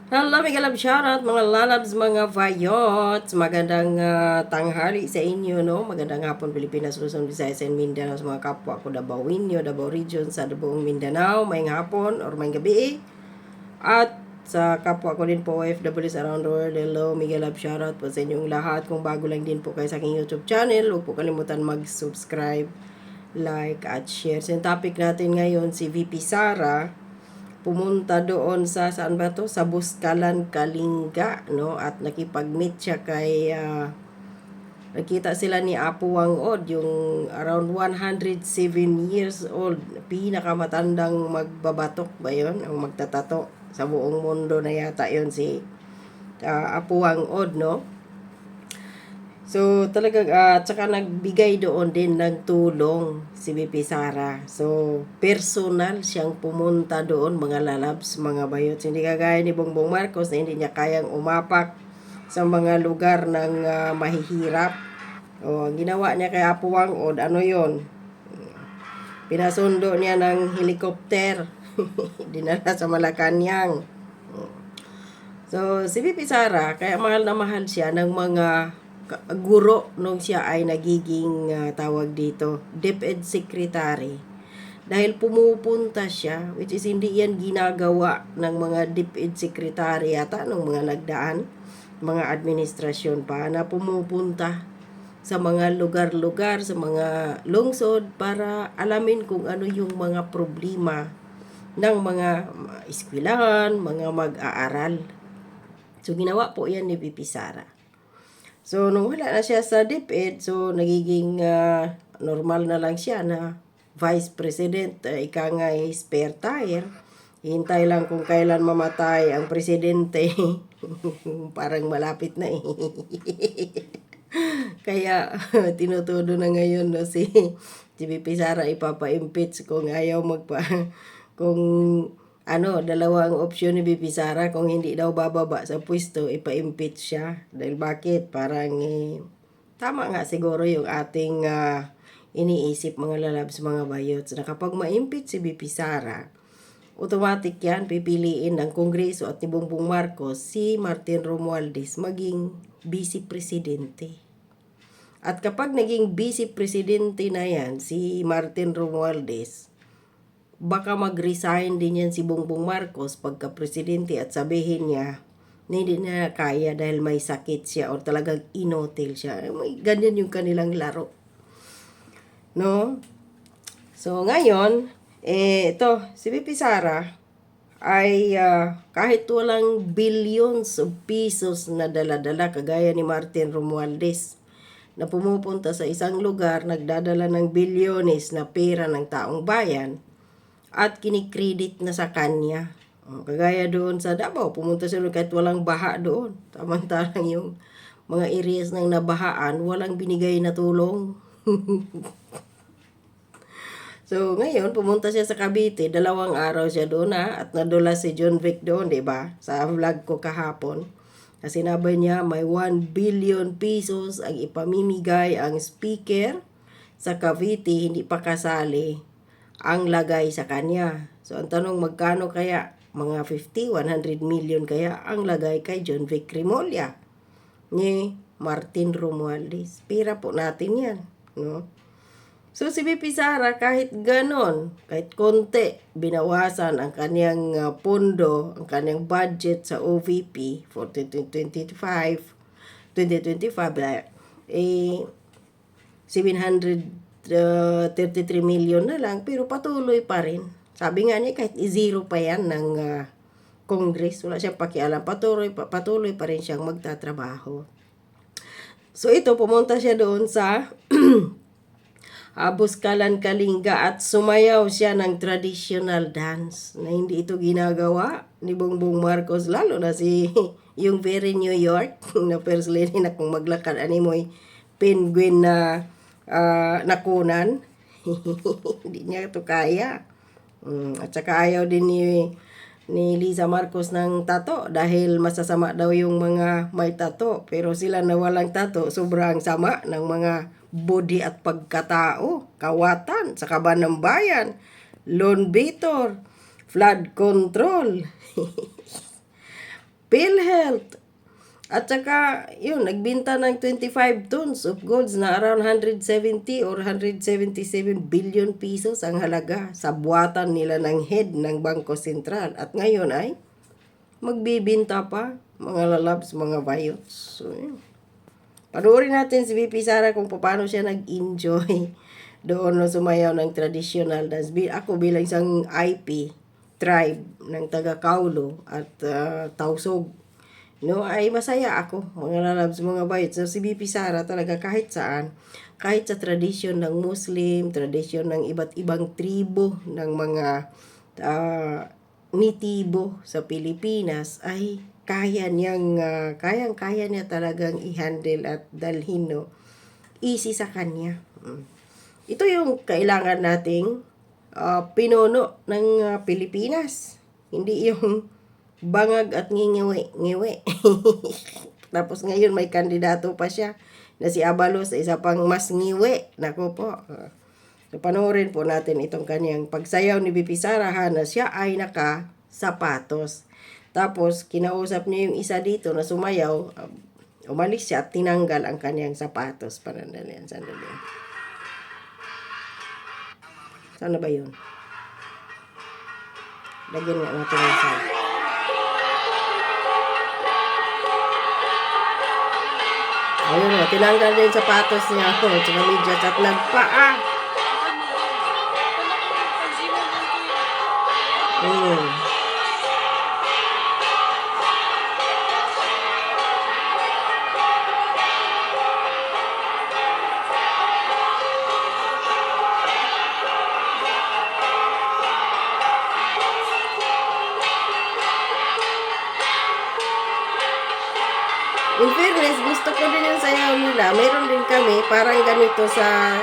Hello, mga love shoutout, mga lalabs, mga vayots. Magandang tanghali sa inyo, no? Magandang hapon, Pilipinas, Luzon, Visayas, and Mindanao. Sa mga kapwa ko, Dabawenyo, Davao Region, sa buong Mindanao. Maying hapon or maying gabi. At sa kapwa ko din po, OFWs around the world. Hello, Miguel Love shoutout po sa inyong lahat. Kung bago lang din po kayo sa aking YouTube channel, huwag po kalimutan mag-subscribe, like, at share. So, yung topic natin ngayon, si VP Sara pumunta doon sa saan ba to, sa Buskalan, Kalinga, no, at nakipag-meet siya kay nakita sila ni Apo Wang-od, yung around 107 years old, pinakamatandang magbabatok ba yon, ang magtatato sa buong mundo na yata yon, si Apo Wang-od, no. So, talagang, tsaka nagbigay doon din ng tulong si BP Sara. So, personal siyang pumunta doon, mga lalabs, mga bayots. Hindi kagaya ni Bongbong Marcos na hindi niya kayang umapak sa mga lugar ng mahihirap. O, ang ginawa niya kay Apo Wang-od, ano yon? Pinasundo niya ng helicopter. Dinala sa Malacanang. So, si BP Sara, kaya mahal na mahal siya ng mga guro nung siya ay nagiging tawag dito, DepEd Secretary. Dahil pumupunta siya, which is hindi yan ginagawa ng mga DepEd Secretary yata nung mga nagdaan, mga administrasyon pa, na pumupunta sa mga lugar-lugar, sa mga lungsod para alamin kung ano yung mga problema ng mga eskwelahan, mga mag-aaral. So, ginawa po yan ni VP Sara. So, nung wala na siya sa DepEd, so, nagiging normal na lang siya na Vice President, ika nga spare tire. Hintay lang kung kailan mamatay ang presidente. Parang malapit na eh. Kaya, tinutudo na ngayon no, si VP Sara ipapa-impeach kung ayaw kung dalawang opsyon ni BP Sara, kung hindi daw bababa sa pwesto, ipa-impeach siya. Dahil bakit? Parang tama nga siguro yung ating iniisip, mga lalabs, mga bayots, na kapag ma-impeach si BP Sara, automatic yan, pipiliin ng Kongreso at ni Bongbong Marcos si Martin Romualdez maging vice presidente. At kapag naging vice presidente na yan, si Martin Romualdez, baka mag-resign din yan si Bongbong Marcos pagka-presidente at sabihin niya na hindi na kaya dahil may sakit siya o talagang inotil siya. Ganyan yung kanilang laro. No? So, ngayon, ito, si VP Sara ay kahit walang billions of pesos na dala-dala kagaya ni Martin Romualdez na pumupunta sa isang lugar, nagdadala ng bilyones na pera ng taong bayan, at kinikredit na sa kanya. Kagaya doon sa Davao, pumunta siya doon kahit walang baha doon. Samantalang yung mga areas ng nabahaan, walang binigay na tulong. So, ngayon, pumunta siya sa Cavite. 2 araw siya doon at nadula si John Vic doon, di ba? Sa vlog ko kahapon. Kasi sinabi niya, may 1 billion pesos ang ipamimigay ang speaker sa Cavite, hindi pa kasali ang lagay sa kanya. So, ang tanong, magkano kaya? Mga 50, 100 million kaya ang lagay kay John Vic Remulla ni Martin Romualdez. Pira po natin yan, no? So, si VP Sara, kahit ganon, kahit konti, binawasan ang kanyang pondo, ang kanyang budget sa OVP for 2025, 733 million na lang, pero patuloy pa rin. Sabi nga niya, kahit zero pa yan ng Congress, wala siyang pakialam, patuloy pa rin siyang magtatrabaho. So ito, pumunta siya doon sa Buskalan, Kalinga, at sumayaw siya ng traditional dance na hindi ito ginagawa ni Bongbong Marcos, lalo na si yung very New York na first lady na kung maglakad animoy penguin na nakunan. Hindi niya ito kaya. At saka ayaw din ni Liza Marcos ng tato dahil masasama daw yung mga may tato. Pero sila na walang tato, sobrang sama ng mga body at pagkatao, kawatan sa kaban ng bayan, loan beater, flood control. PhilHealth. At saka, yun, nagbinta ng 25 tons of golds na around 170 or 177 billion pesos ang halaga sa buwatan nila ng head ng Bangko Sentral. At ngayon ay magbibinta pa, mga lalabs, mga bayots. So, yun. Panoorin natin si VP Sara kung paano siya nag-enjoy doon no, sumayaw ng traditional dance. Ako bilang isang IP tribe ng taga Kaulo at Tausog, no, ay masaya ako, mga lalabs, mga bayot. So, si VP Sara talaga kahit saan, kahit sa tradisyon ng Muslim, tradisyon ng iba't ibang tribo, ng mga nitibo sa Pilipinas, ay kaya niyang, kayang-kaya niya talagang i-handle at dalhin, no, easy sa kanya. Ito yung kailangan nating pinuno ng Pilipinas. Hindi yung bangag at ngingiwi. Tapos ngayon may kandidato pa siya na si Abalos, isa pang mas ngiwi. Naku po. So panoorin po natin itong kanyang pagsayaw ni VP Sara na siya ay naka-sapatos. Tapos kinausap niya yung isa dito na sumayaw. Umalis siya at tinanggal ang kanyang sapatos. Sandali. Sana ba yun? Lagyan nga natin yung sound. Ayun o, tinanggal niya yung sapatos niya. Tsaka medyas at nagpaa. In fairness, gusto ko din yung sayaw nila. Meron din kami, parang ganito sa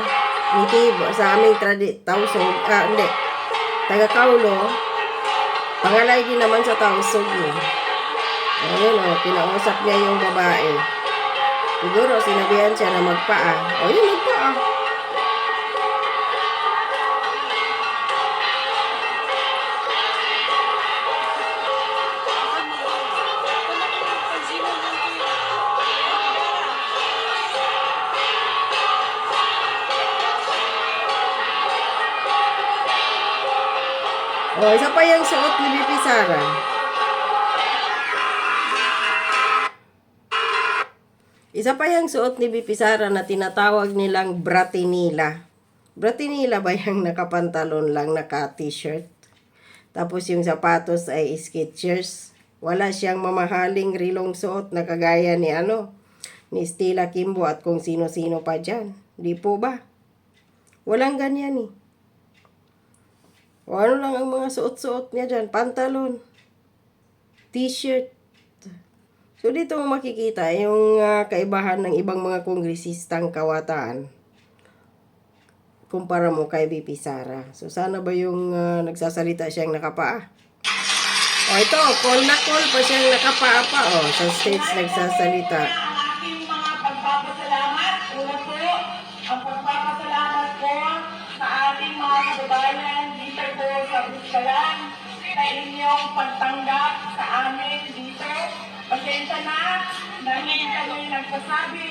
nitibo, sa aming Tausog, hindi, taga Kaulo. Pangalay din naman sa Tausog eh. Ayun o, kinausap niya yung babae. Siguro sinabihan siya na magpaa. O yun, magpaa. O, isa pa yung suot ni VP Sara. Isa pa yung suot ni VP Sara na tinatawag nilang bratinila. Bratinila ba yung nakapantalon lang, naka-t-shirt? Tapos yung sapatos ay Skechers. Wala siyang mamahaling rilong suot na kagaya ni ni Stella Kimbo at kung sino-sino pa dyan. Di po ba? Walang ganyan eh. O ano lang ang mga suot-suot niya dyan? Pantalon, t-shirt. So dito mo makikita yung kaibahan ng ibang mga kongresistang kawataan kumpara mo kay VP Sara. So sana ba yung nagsasalita siyang nakapaa? O ito, call na call pa siyang nakapaa pa. O, sa stage nagsasalita. Ang aking mga pagpapasalamat. Una po, ang pagpapasalamat ko sa ating mga kababayan dito po sa Buskalan sa inyong pagtanggap sa amin dito. Pasensya na hindi kami nagsasabi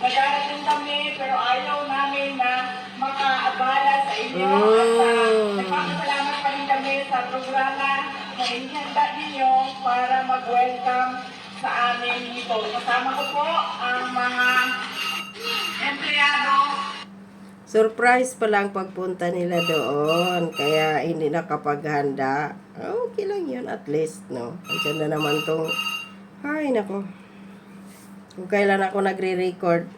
na darating kami pero ayaw namin na makaabala sa inyo. At nagpapasalamat pa rin kami sa programa na inihanda ninyo para mag-welcome sa amin dito. Kasama ko po ang mga empleyado. Surprise pa lang pagpunta nila doon. Kaya hindi nakapaghanda. Okay lang yun at least, no? Andiyan na naman tong... Ay, nako. Kung kailan ako nagre-record.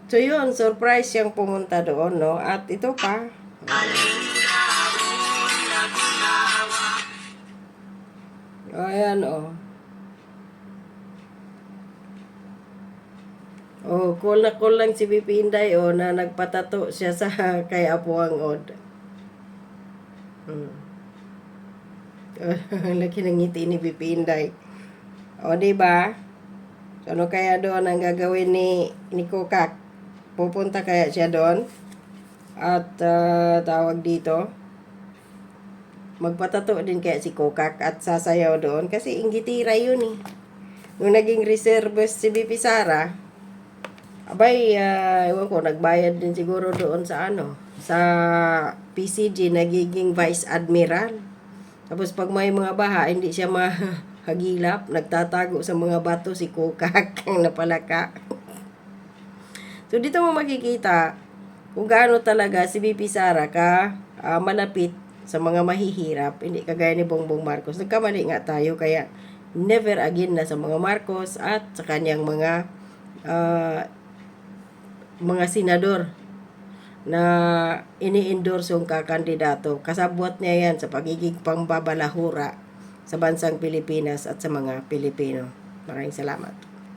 So yun, surprise siyang pumunta doon, no? At ito pa. Ayan, oh. Oh, cool lang si VP Inday, oh, na nagpatato siya sa kay Apuang Od. Laki ng ngiti ni VP Inday. O, diba? So, ano kaya doon ang gagawin ni Kukak? Pupunta kaya siya doon? At tawag dito? magpatato din kaya si Kokak at sasayaw doon kasi inggitira yun eh. Nung naging reservist si BP Sara, abay, ewan ko, nagbayad din siguro doon sa sa PCG, nagiging Vice Admiral. Tapos pag may mga baha, hindi siya mahagilap, nagtatago sa mga bato si Kokak ang napalaka. So dito mo makikita kung gaano talaga si BP Sara malapit sa mga mahihirap, hindi kagaya ni Bongbong Marcos. Nagkamali nga tayo, kaya never again na sa mga Marcos at sa kanyang mga senador na ini-endorse yung kakandidato. Kasabwat niya yan sa pagiging pambabalahura sa bansang Pilipinas at sa mga Pilipino. Maraming salamat.